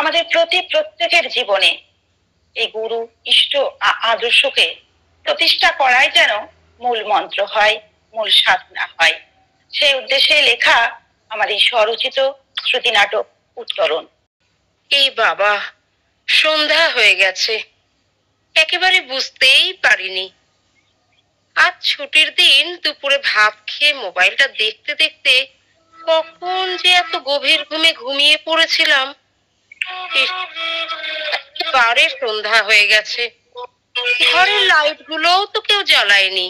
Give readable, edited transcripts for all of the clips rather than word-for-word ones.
আমাদের প্রত্যেকের জীবনে এই গুরু ইষ্ট আদর্শকে প্রতিষ্ঠা করাই যেন মূল মন্ত্র হয়, মূল সাধনা হয়। সেই উদ্দেশ্যে লেখা আমার এই স্বরচিত শ্রুতি নাটক উত্তরণ। এই বাবা, সন্ধ্যা হয়ে গেছে, একেবারে বুঝতেই পারিনি। আজ ছুটির দিন দুপুরে ভাত খেয়ে মোবাইলটা দেখতে দেখতে কখন যে এত গভীর ঘুমে ঘুমিয়ে পড়েছিলাম। একেবারে সন্ধ্যা হয়ে গেছে, ঘরের লাইট গুলোও তো কেউ জ্বালায়নি।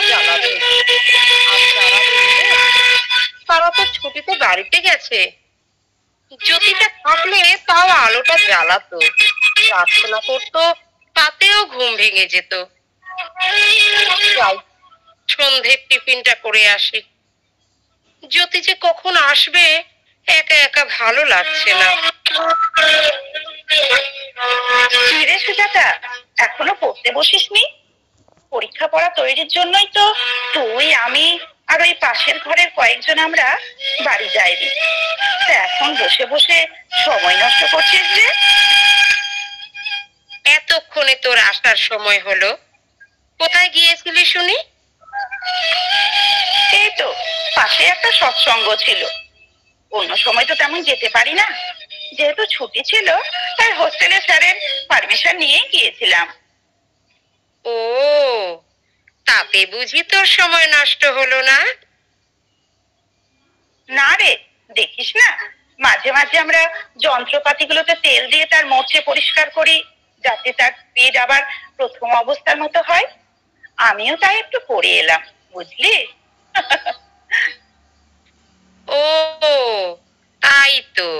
জ্বালাবে, তারা তো ছুটিতে বাড়িতে গেছে। জ্যোতিটা থাকলে তাও আলোটা জ্বালাতো, প্রার্থনা করতো, তাতেও ঘুম ভেঙে যেত। সন্ধে টিফিনটা করে আসি। জ্যোতি যে কখন আসবে একা একা ভালো লাগছে না। রে সুজাতা, এখনো পড়তে বসিসনি? পরীক্ষা পড়া তৈরির জন্যই তো তুই, আমি আর ওই পাশের ঘরের কয়েকজন আমরা বাড়ি যাইনি। এখন বসে বসে সময় নষ্ট করছিস যে? এতক্ষণে তোর আসার সময় হলো। কোথায় গিয়েছিলি শুনি? এই তো পাশে একটা সৎসঙ্গ ছিল। অন্য সময় তো তেমন যেতে পারি না, যেহেতু ছুটি ছিল তাই হোস্টেলে স্যারের পারমিশন নিয়ে গিয়েছিলাম। ও, তাতে বুঝি তোর সময় নষ্ট হলো না? না রে, দেখিস না মাঝে মাঝে আমরা যন্ত্রপাতিগুলোতে তেল দিয়ে তার মোচে পরিষ্কার করি, যাতে তার স্পিড আবার প্রথম অবস্থার মতো হয়। আমিও তাই একটু করে এলাম, বুঝলি? ও, তাই তো।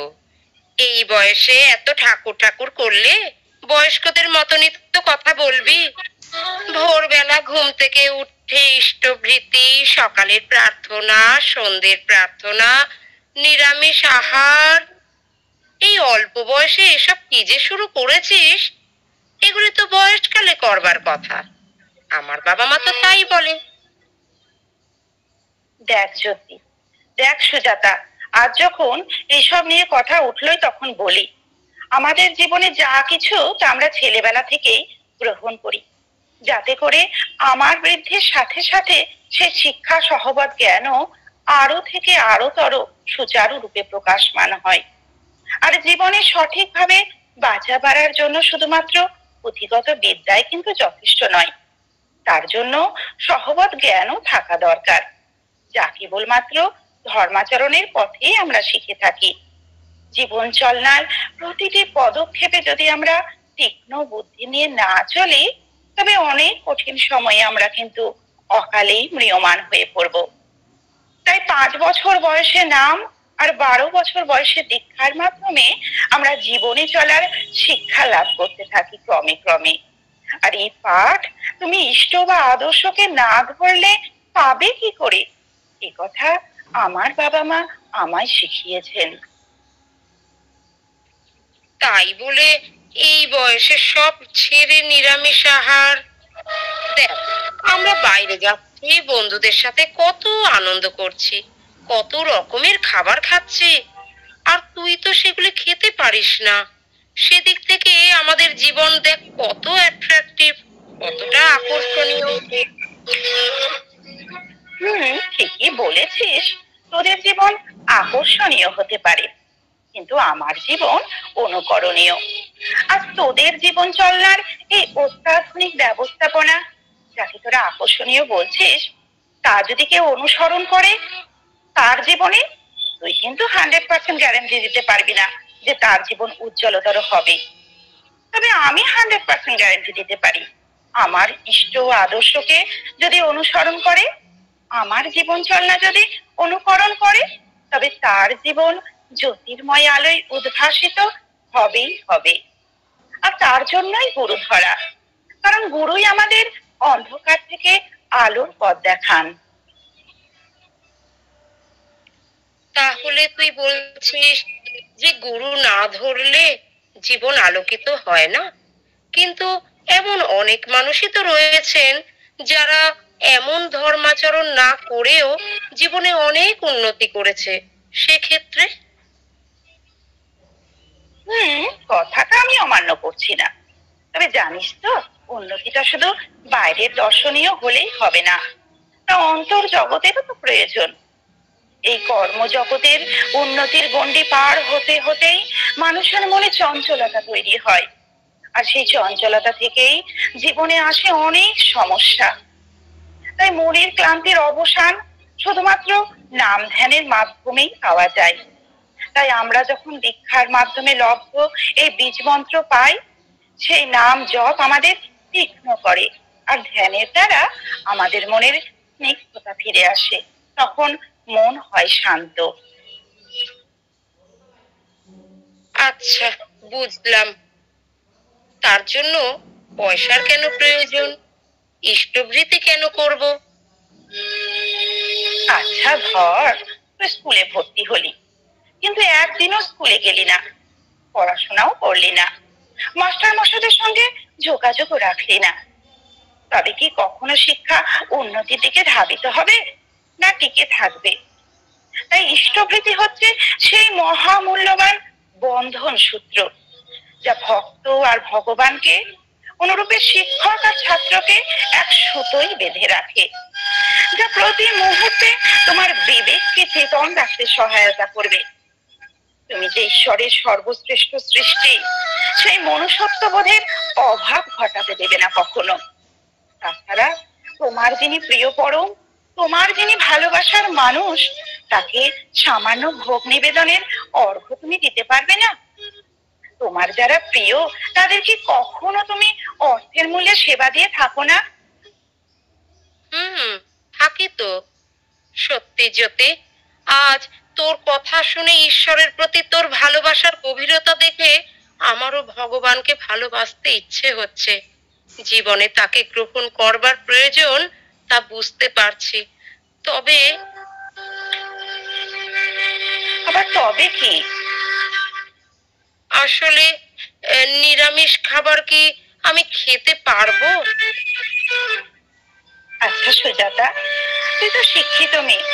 এই বয়সে এত ঠাকুর ঠাকুর করলে বয়স্কদের মতনই তো কথা বলবি। ভোরবেলা ঘুম থেকে উঠে ইষ্টভৃতি, সকালের প্রার্থনা, সন্ধ্যের প্রার্থনা, নিরামিষ আহার, এই অল্প বয়সে এসব কি যে শুরু করেছিস! এগুলি তো বয়সকালে করবার কথা। আমার বাবা মা তো তাই বলে। দেখ জ্যোতি, দেখ সুজাতা, আজ যখন এইসব নিয়ে কথা উঠলোই তখন বলি, আমাদের জীবনে যা কিছু তা আমরা ছেলেবেলা থেকেই গ্রহণ করি, যাতে করে আমার বৃদ্ধির সাথে সাথে সে শিক্ষা সহবত জ্ঞানও আরো থেকে আরোতর সুচারু রূপে প্রকাশমান হয়। আর জীবনে সঠিকভাবে বাঁচা বাড়ার জন্য শুধুমাত্র পুঁথিগত বিদ্যাই কিন্তু যথেষ্ট নয়, তার জন্য সহবত জ্ঞানও থাকা দরকার, যা কেবলমাত্র ধর্মাচরণের পথেই আমরা শিখে থাকি। জীবন চলনার প্রতিটি পদক্ষেপে যদি আমরা তীক্ষ্ণ বুদ্ধি নিয়ে না চলি, তবে অনেক কঠিন সময়ে আমরা কিন্তু অকালেই ম্রিয়মাণ হয়ে পড়ব। তাই 5 বছর বয়সে নাম আর 12 বছর বয়সে দীক্ষার মাধ্যমে আমরা জীবনে চলার শিক্ষা লাভ করতে থাকি ক্রমে ক্রমে। আর এই পাঠ তুমি ইষ্ট বা আদর্শকে না ধরলে পাবে কি করে? এ কথা আমার বাবা মা আমায় শিখিয়েছেন। তাই বলে এই বয়সে সব ছেড়ে নিরামিষ আহার? দেখ, আমরা বাইরে যাচ্ছি, বন্ধুদের সাথে কত আনন্দ করছি, কত রকমের খাবার খাচ্ছি, আর তুই তো সেগুলো খেতে পারিস না। সেদিক থেকে আমাদের জীবন দেখ কত অ্যাট্রাকটিভ, কতটা আকর্ষণীয়। ঠিকই বলেছিস, তোদের জীবন আকর্ষণীয় হতে পারে, কিন্তু আমার জীবন অনুকরণীয়। আর তোদের জীবন চলনার এই অত্যাধুনিক ব্যবস্থাপনা, যাকে তোরা আকর্ষণীয় বলছিস, তা যদি কেউ অনুসরণ করে তার জীবনে, তুই কিন্তু 100% গ্যারান্টি দিতে পারবি না যে তার জীবন উজ্জ্বলতর হবে। তবে আমি 100% গ্যারান্টি দিতে পারি, আমার ইষ্ট আদর্শকে যদি অনুসরণ করে, আমার জীবন চলনা যদি অনুকরণ করে, তবে তার জীবন জ্যোতির্ময় আলোয় উদ্ভাসিত হবেই হবে। আর তার জন্যই গুরু ধরা, কারণ গুরুই আমাদের অন্ধকার থেকে আলোর পথ দেখান। তাহলে তুই বলছিস যে গুরু না ধরলে জীবন আলোকিত হয় না? কিন্তু এমন অনেক মানুষই তো রয়েছেন যারা এমন ধর্মাচরণ না করেও জীবনে অনেক উন্নতি করেছে। সেক্ষেত্রে আমি অমান্য করছি না। তবে জানিস তো, উন্নতিটা শুধু বাইরের দর্শনীয় হলেই হবে না, তা অন্তর জগতেরও তো প্রয়োজন। এই কর্মজগতের উন্নতির গণ্ডি পার হতে হতেই মানুষের মনে চঞ্চলতা তৈরি হয়, আর সেই চঞ্চলতা থেকেই জীবনে আসে অনেক সমস্যা। তাই মনের ক্লান্তির অবসান শুধুমাত্র নাম ধ্যানের মাধ্যমেই পাওয়া যায়। তাই আমরা যখন দীক্ষার মাধ্যমে লব্ধ এই বীজ মন্ত্র পাই, সেই নাম জপ আমাদের তীক্ষ্ণ করে, আর ধ্যানের দ্বারা আমাদের মনের স্নিগ্ধতা ফিরে আসে। তখন মন হয় শান্ত। আচ্ছা, বুঝলাম। তার জন্য পয়সার কেন প্রয়োজন? ইষ্টভৃতি কেন করব? আচ্ছা ধর, তুই স্কুলে ভর্তি হলি, কিন্তু একদিনও স্কুলে গেলি না, পড়াশোনাও করলি না, মাস্টার মশাইদের সঙ্গে যোগাযোগও রাখলি না, তবে কি কখনো শিক্ষা উন্নতির দিকে ধাবিত হবে, না টিকে থাকবে? তাই ইষ্টভৃতি হচ্ছে সেই মহামূল্যবান বন্ধন সূত্র, যা ভক্ত আর ভগবানকে, অনুরূপে শিক্ষক আর ছাত্রকে এক সুতোই বেঁধে রাখে, যা প্রতি মুহূর্তে তোমার বিবেককে চেতন রাখতে সহায়তা করবে। তুমি যে ঈশ্বরের সর্বশ্রেষ্ঠ সৃষ্টি, সেই মনুষ্যত্ববোধের অভাব ঘটাতে দেবে না কখনো। তাছাড়া তোমার যিনি প্রিয় পরম, তোমার যিনি ভালোবাসার মানুষ, তাকে সামান্য ভোগ নিবেদনের অর্ঘ্য তুমি দিতে পারবে না? তোমার যারা প্রিয়, তাদেরকে কখনো তুমি অর্থের মূল্যে সেবা দিয়ে থাকো না? থাকি তো। সত্যি জ্যোতি, আজ তোর কথা শুনে ঈশ্বরের প্রতি তোর ভালোবাসার গভীরতা দেখে আমারও ভগবানকে ভালোবাসতে ইচ্ছে হচ্ছে। জীবনে তাকে গ্রহণ করবার প্রয়োজন, তা বুঝতে পারছি। তবে আবার তবে কি? আসলে নিরামিষ খাবার কি আমি খেতে পারবো? আচ্ছা সুজাতা, তুই তো শিক্ষিত মেয়ে,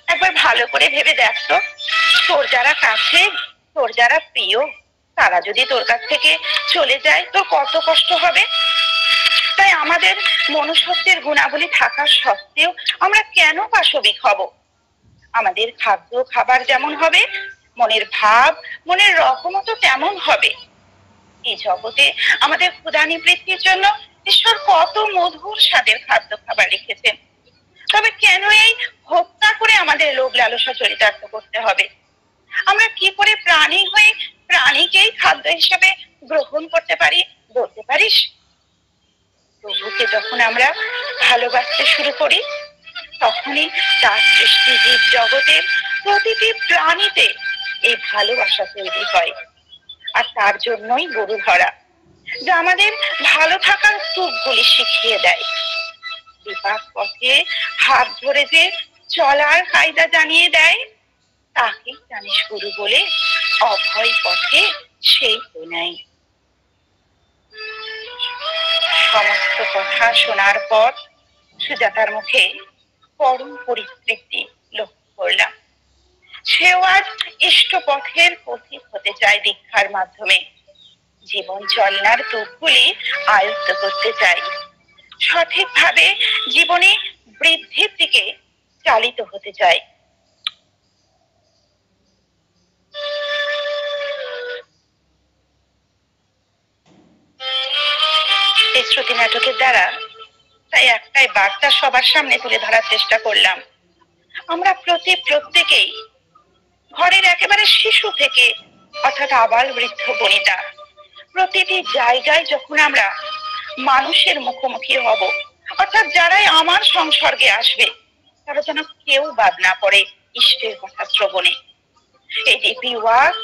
একবার ভালো করে ভেবে দেখ তো, তোর যারা কাছে, তোর যারা প্রিয়, তারা যদি তোর কাছ থেকে চলে যায়, তোর কত কষ্ট হবে। তাই আমাদের মনুষ্যত্বের গুণাবলী থাকা সত্ত্বেও আমরা কেন পাশবিক হব? আমাদের খাদ্য খাবার যেমন হবে, মনের ভাব, মনের রকমও তো তেমন হবে। এই জগতে আমাদের ক্ষুধা নিবৃত্তির জন্য ঈশ্বর কত মধুর স্বাদের খাদ্য খাবার রেখেছেন। তবে কেন এই হত্যা করে আমাদের লোভ লালসা চরিতার্থ করতে হবে? আমরা কি করে প্রাণী হয়ে প্রাণীকেই খাদ্য হিসেবে গ্রহণ করতে পারি, বলতে পারিস? প্রভুকে যখন আমরা ভালোবাসতে শুরু করি, তখনই তার সৃষ্টি জীব জগতের প্রতিটি প্রাণীতে এই ভালোবাসা তৈরি হয়। আর তার জন্যই গরু ধরা, যা আমাদের ভালো থাকার সুখগুলি শিখিয়ে দেয়। বিপাক পথে হাত ধরে যে চলার কায়দা জানিয়ে দেয়, তাকেই জানিস গুরু বলে। অভয় পথে সেই তো নাই। সমস্ত কথা শোনার পর সুজাতার মুখে পরম পরিতৃপ্তি লক্ষ্য করলাম। সেও আজ ইষ্ট পথের পথিক হতে চায় দীক্ষার মাধ্যমে। জীবন চলনার তুকগুলি আয়ত্ত করতে চাই, সঠিকভাবে জীবনে বৃদ্ধির দিকে চালিত হতে চাই। এই শ্রুতি নাটকের দ্বারা তাই একটাই বার্তা সবার সামনে তুলে ধরার চেষ্টা করলাম। আমরা প্রত্যেকেই ঘরের একেবারে শিশু থেকে অর্থাৎ আবাল বৃদ্ধ বনিতা, প্রতিটি জায়গায় যখন আমরা মানুষের মুখোমুখি হব, অর্থাৎ যারাই আমার সংসর্গে আসবে, তারা যেন কেউ বাদ না পড়ে ইষ্টের কথা শ্রবণে। এই ডিপি ওয়াক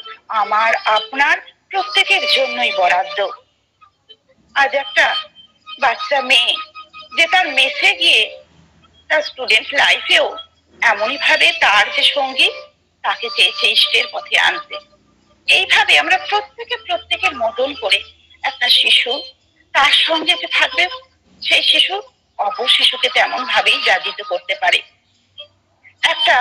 আমার আপনার প্রত্যেকের জন্যই বরাদ্দ। আজ একটা বাচ্চা মেয়ে যে তার মেসে গিয়ে তার স্টুডেন্ট লাইফেও এমনই ভাবে তার যে সঙ্গী, তাকে চেয়েছে ইষ্টের পথে আনতে। এইভাবে আমরা প্রত্যেকের মতন করে একটা শিশু তার সঙ্গে যে থাকবে, সেই শিশু অপর শিশুকে তেমন ভাবেই জাগিত করতে পারে। একটা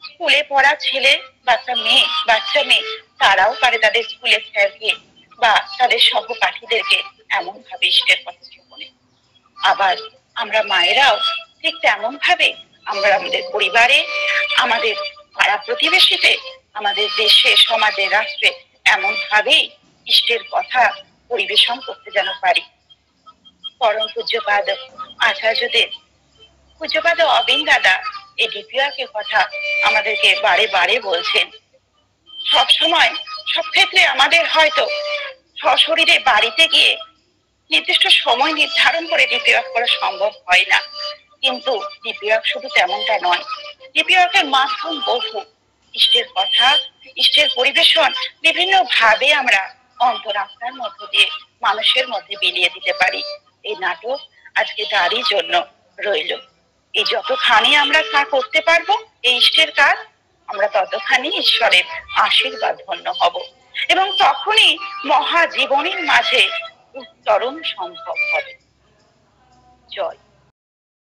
স্কুলে পড়া ছেলে, বাচ্চা মেয়ে তারাও পারে তাদের স্কুলের স্যারকে বা তাদের সহপাঠীদেরকে এমন ভাবে ইষ্টের কথা জীবনে। আবার আমরা মায়েরাও ঠিক তেমন ভাবে আমরা আমাদের পরিবারে, আমাদের পাড়া প্রতিবেশীতে, আমাদের দেশে, সমাজে, রাষ্ট্রে এমন ভাবেই ইষ্টের কথা পরিবেশন করতে যেন পারি। পরম পূজ্যপাদ আচার্যদের, পূজ্যপাদ অবিন দাদা এই ডিপিআরকে কথা আমাদেরকে বারে বারে বলছেন। সব সময় সব ক্ষেত্রে আমাদের হয়তো সশরীরে বাড়িতে গিয়ে নির্দিষ্ট সময় নির্ধারণ করে ডিপিওয়ার্ক করা সম্ভব হয় না, কিন্তু ডিপিওয়ার্ক শুধু তেমনটা নয়। ডিপিওয়ার্কের মাধ্যম বহু। ইষ্টের কথা, ইষ্টের পরিবেশন বিভিন্ন ভাবে আমরা অন্তরাত্মার মধ্য দিয়ে মানুষের মধ্যে বিলিয়ে দিতে পারি। এই নাটক আজকে তারই জন্য রইল। এই যতখানি আমরা তা করতে পারবো এই ইষ্টের কাজ, আমরা ততখানি ঈশ্বরের আশীর্বাদ ধন্য হব এবং তখনই মহাজীবনের মাঝে উত্তরণ সম্ভব হবে। জয়।